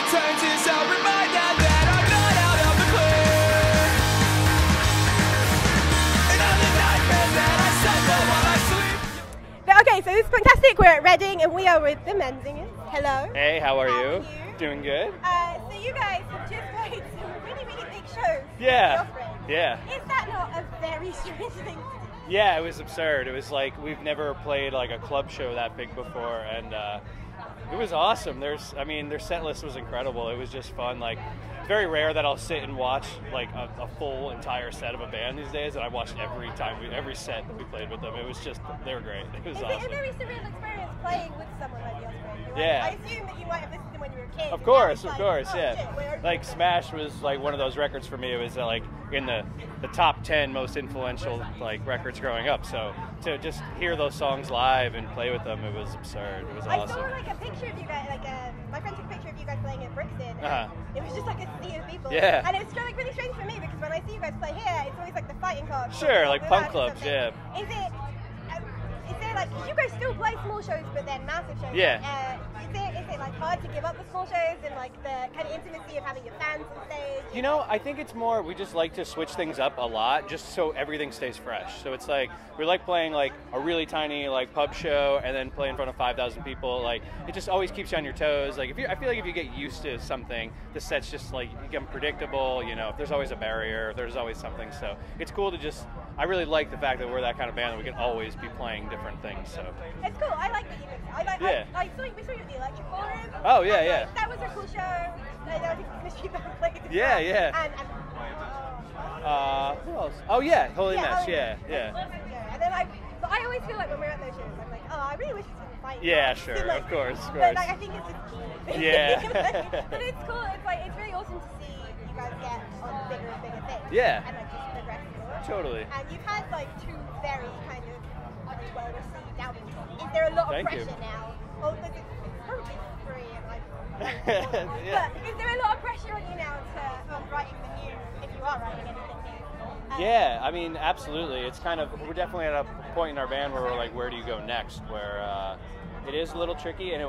returns is a reminder that I'm not out of the clear. And all the nightmares that I suffer while I sleep. Okay, so this is Punktastic. We're at Reading and we are with the Menzingers. Hello. Hey, how are you? How are you? Doing good. So you guys have just played some really, really big shows. Yeah. With your friends. Yeah. Is that not a very strange thing to do? Yeah, it was absurd. It was like we've never played like a club show that big before, and it was awesome. Their set list was incredible. It was just fun. Like, it's very rare that I'll sit and watch like a full entire set of a band these days, and I watched every set that we played with them. It was just, they were great. It was awesome. It's a very surreal experience playing with someone like the Ospreys. Yeah. I assume that you might have listened to them when you were a kid. Of course, like, yeah. Shit, like Smash was like one of those records for me. It was like in the top 10 most influential like records growing up. So to just hear those songs live and play with them, it was absurd. It was awesome. I saw like a picture of you guys, like my friend took a picture of you guys playing at Brixton. It was just like a sea of people. Yeah. And it's like really strange for me because when I see you guys play here, it's always like the fighting cards. Sure, like punk clubs, yeah. Is there like, cause you guys still play small shows but then massive shows? Yeah. Is it like hard to give up the small shows and like the kind of intimacy of having your fans on stage? You know, I think it's more, we just like to switch things up a lot just so everything stays fresh. So it's like, we like playing like a really tiny like pub show and then play in front of 5,000 people. Like, it just always keeps you on your toes. Like, I feel like if you get used to something, the set's just like, you get predictable, you know, there's always a barrier, there's always something. So it's cool to just, I really like the fact that we're that kind of band that we can always be playing different things. So it's cool. I like that you can. We saw you at the Electric Forum. Oh yeah, yeah. That was a cool show. I think Mystery Band played. Yeah, yeah. Who else? Oh yeah, Holy Mess. Yeah. And then I always feel like when we're at those shows, I'm like, oh, I really wish this would fight. Yeah, sure, like, of course. But like, I think it's just cute. Yeah. But it's cool. It's really awesome to see you guys get on bigger and bigger things. Yeah. And like just progress forward. Totally. And you've had like two very kind of well received albums. Is there a lot of pressure now? Oh, it's probably free and like. Yeah. But is there a lot of pressure on you now to writing the new, if you are writing anything new? Yeah, I mean, absolutely. It's kind of, we're definitely at a point in our band where we're like, where do you go next? Where it is a little tricky, and it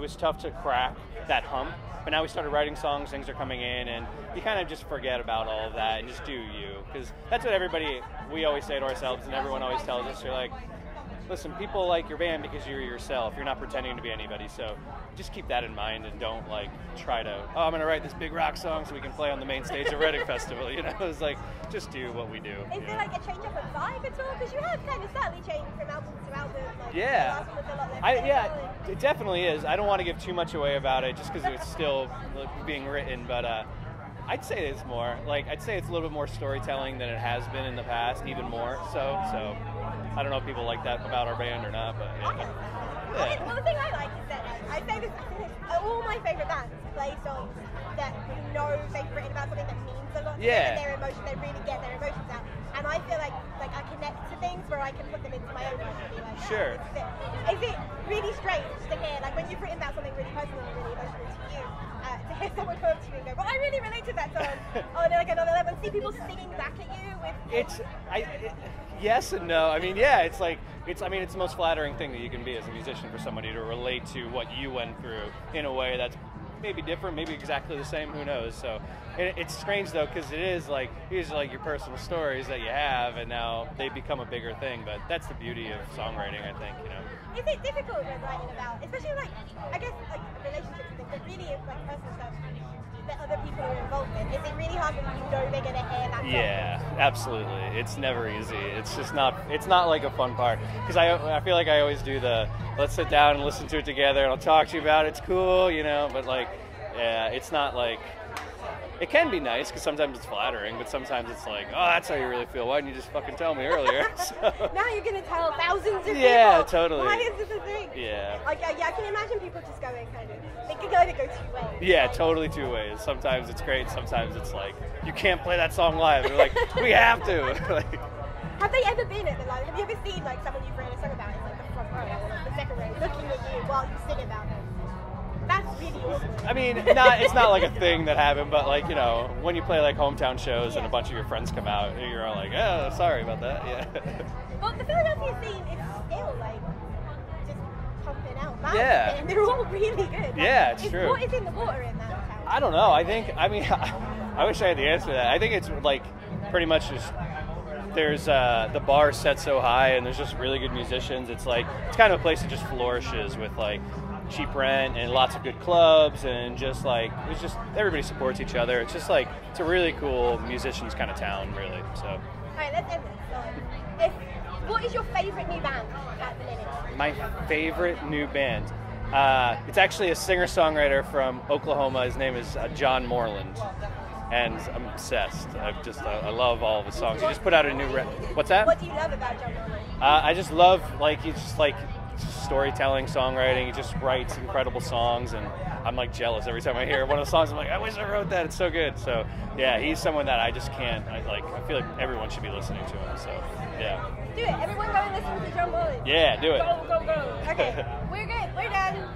was tough to crack that hump. But now we started writing songs, things are coming in, and you kind of just forget about all of that and just do you. Because that's what we always say to ourselves, and everyone always tells us. You're like, listen, people like your band because you're yourself. You're not pretending to be anybody. So just keep that in mind and don't like try to, oh, I'm going to write this big rock song so we can play on the main stage of Reading Festival. You know, it's like, just do what we do. Is there like a change up of vibe at all? Because you have kind of slightly changed from album to album. Like, yeah. The last one was a lot less It definitely is. I don't want to give too much away about it just because it's still being written, but I'd say it's more. Like, I'd say it's a little bit more storytelling than it has been in the past, even more so. So I don't know if people like that about our band or not, but yeah. Well, the thing I like is that I say this, all my favourite bands play songs that you know they've written about something that means a lot to them, and their emotions, they really get their emotions out. And I feel like I connect to things where I can put them into my own life and be like, sure. Is it really strange to hear, like when you've written about something really personal and really emotional to you, to hear someone come up to you and go, well, I really relate to that song on like another level, and see people singing back at you with... Yes and no. I mean, yeah, it's the most flattering thing that you can be as a musician, for somebody to relate to what you went through in a way that's maybe different, maybe exactly the same, who knows. So it's strange though, because it is like, these are like your personal stories that you have, and now they become a bigger thing. But that's the beauty of songwriting, I think, you know. Is it difficult when writing about, especially like, I guess like relationships and things, but really like personal stuff that other people are involved in? Is it really hard when you know they're gonna hear that song? Yeah, absolutely. It's never easy. It's just not. It's not like a fun part, because I feel like I always do the let's sit down and listen to it together and I'll talk to you about it. It's cool, you know. But like, yeah, it's not like. It can be nice because sometimes it's flattering, but sometimes it's like, oh, that's how you really feel. Why didn't you just fucking tell me earlier? So. Now you're gonna tell thousands of people. Yeah, totally. Why is this a thing? Yeah. Like, yeah, I can imagine people just going kind of. It could either go two ways. Yeah, totally two ways. Sometimes it's great. Sometimes it's like, you can't play that song live. They're like, we have to. Like, have they ever been at the live? Have you ever seen like someone you've written a song about? It's like the front row or like the second row, looking at you while you sing about it. That's really awesome. I mean, it's not like a thing that happened, but like, you know, when you play like hometown shows and a bunch of your friends come out, you're all like, oh, sorry about that. Yeah. Well, the Philadelphia scene is still like just pumping out bands. Yeah. And they're all really good. Like, Yeah, it's true. What is in the water in that town? I don't know. I wish I had the answer to that. I think it's like pretty much just there's the bar set so high and there's just really good musicians. It's like it's kind of a place that just flourishes with like cheap rent and lots of good clubs and just like it's just everybody supports each other. It's just like it's a really cool musicians kind of town, really. So. All right, let's end this. What is your favorite new band at the minute? My favorite new band. It's actually a singer-songwriter from Oklahoma. His name is John Moreland, and I'm obsessed. I love all of his songs. He just put out a new. What's that? What do you love about John Moreland? I just love he's just like storytelling, songwriting. He just writes incredible songs, and I'm like jealous every time I hear one of the songs. I'm like, I wish I wrote that. It's so good. So yeah, he's someone that I just can't. I feel like everyone should be listening to him. So yeah. Do it. Everyone go and listen to John Moreland. Yeah, do it. Go, go, go. Okay, we're good. We're done.